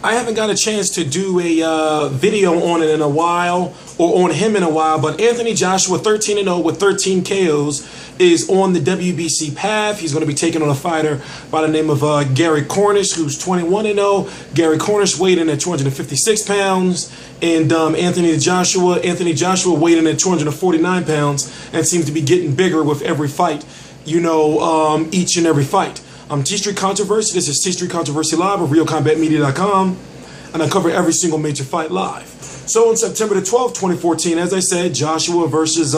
I haven't got a chance to do a video on it in a while, or on him in a while, but Anthony Joshua, 13-0 with 13 KOs, is on the WBC path. He's going to be taking on a fighter by the name of Gary Cornish, who's 21-0. Gary Cornish weighed in at 256 pounds, and Anthony Joshua weighed in at 249 pounds, and seems to be getting bigger with every fight, you know, each and every fight. I'm T-Street Controversy. This is T-Street Controversy Live of RealCombatMedia.com, and I cover every single major fight live. So on September the 12th, 2014, as I said, Joshua versus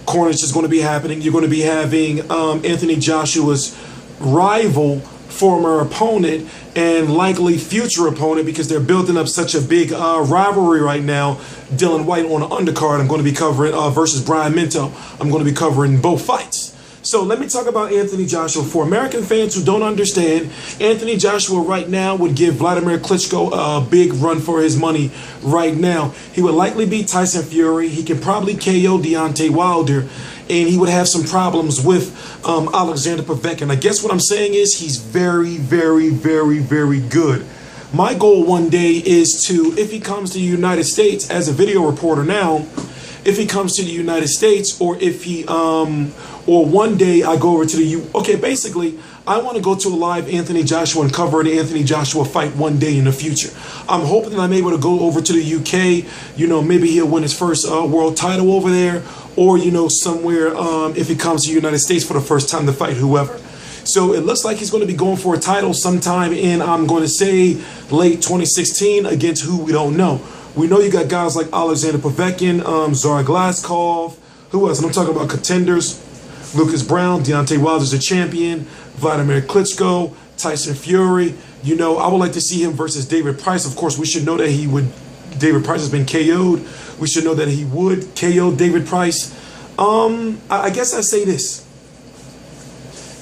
Cornish is going to be happening. You're going to be having Anthony Joshua's rival, former opponent, and likely future opponent, because they're building up such a big rivalry right now, Dylan Whyte on the undercard. I'm going to be covering versus Brian Minto. I'm going to be covering both fights. So let me talk about Anthony Joshua. For American fans who don't understand, Anthony Joshua right now would give Vladimir Klitschko a big run for his money right now. He would likely beat Tyson Fury. He can probably KO Deontay Wilder. And he would have some problems with Alexander Povetkin. I guess what I'm saying is he's very, very, very, very good. My goal one day is to, if he comes to the United States as a video reporter now, if he comes to the United States, or if he, or one day I go over to the okay, basically, I want to go to a live Anthony Joshua and cover the Anthony Joshua fight one day in the future. I'm hoping that I'm able to go over to the UK, you know, maybe he'll win his first world title over there, or, you know, somewhere, if he comes to the United States for the first time to fight whoever. So it looks like he's going to be going for a title sometime in, I'm going to say, late 2016 against who we don't know. We know you got guys like Alexander Povetkin, Zara Glaskov, who else? And I'm talking about contenders. Lucas Brown, Deontay Wilder's a champion, Vladimir Klitschko, Tyson Fury. You know, I would like to see him versus David Price. Of course, we should know that he would. David Price has been KO'd. We should know that he would KO David Price. I guess I say this.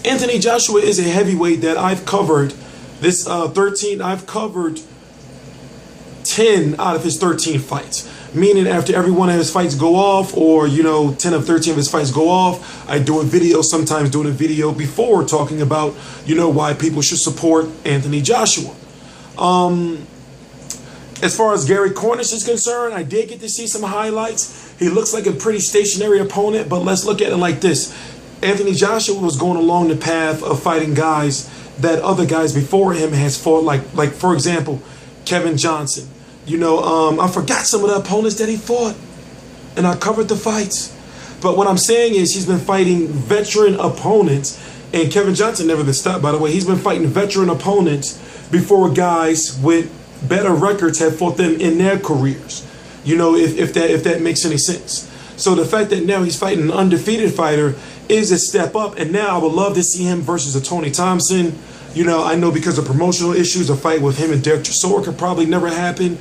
Anthony Joshua is a heavyweight that I've covered. This I've covered 10 out of his 13 fights. Meaning after every one of his fights go off, or, you know, 10 of 13 of his fights go off, I do a video, sometimes doing a video before talking about, you know, why people should support Anthony Joshua. As far as Gary Cornish is concerned, I did get to see some highlights. He looks like a pretty stationary opponent, but let's look at it like this. Anthony Joshua was going along the path of fighting guys that other guys before him has fought, like for example, Kevin Johnson. You know, I forgot some of the opponents that he fought, and I covered the fights. But what I'm saying is he's been fighting veteran opponents, and Kevin Johnson never been stopped, by the way. He's been fighting veteran opponents before guys with better records have fought them in their careers. You know, if that makes any sense. So the fact that now he's fighting an undefeated fighter is a step up, and now I would love to see him versus a Tony Thompson. You know, I know because of promotional issues, a fight with him and Dereck Chisora could probably never happen.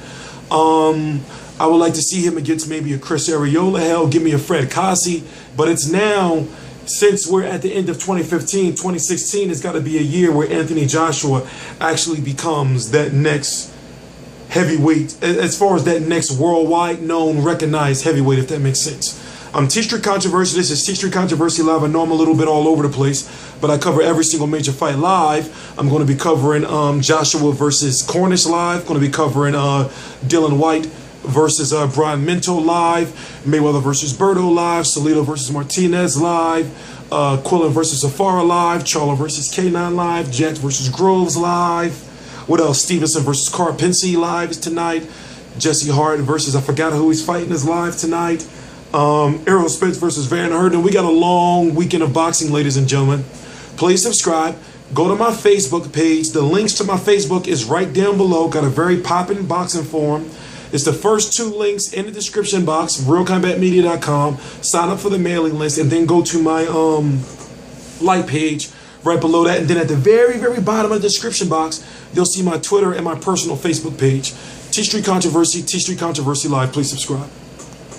I would like to see him against maybe a Chris Arreola. Hell, give me a Fred Kasi. But it's now, since we're at the end of 2015, 2016 has got to be a year where Anthony Joshua actually becomes that next heavyweight, as far as that next worldwide known, recognized heavyweight, if that makes sense. I'm T-Street Controversy. This is T-Street Controversy Live. I know I'm a little bit all over the place, but I cover every single major fight live. I'm going to be covering Joshua versus Cornish live. Going to be covering Dylan Whyte versus Brian Minto live. Mayweather versus Berto live. Salido versus Martinez live. Quillen versus Safara live. Charr versus K9 live. Jax versus Groves live. What else? Stevenson versus Carpinci live is tonight. Jesse Hart versus, I forgot who he's fighting, is live tonight. Errol Spence versus Van Herden. We got a long weekend of boxing, ladies and gentlemen. Please subscribe. Go to my Facebook page. The links to my Facebook is right down below. Got a very poppin' boxing forum. It's the first 2 links in the description box, RealCombatMedia.com. Sign up for the mailing list, and then go to my like page right below that. And then at the very, very bottom of the description box, you'll see my Twitter and my personal Facebook page. T-Street Controversy, T-Street Controversy Live. Please subscribe.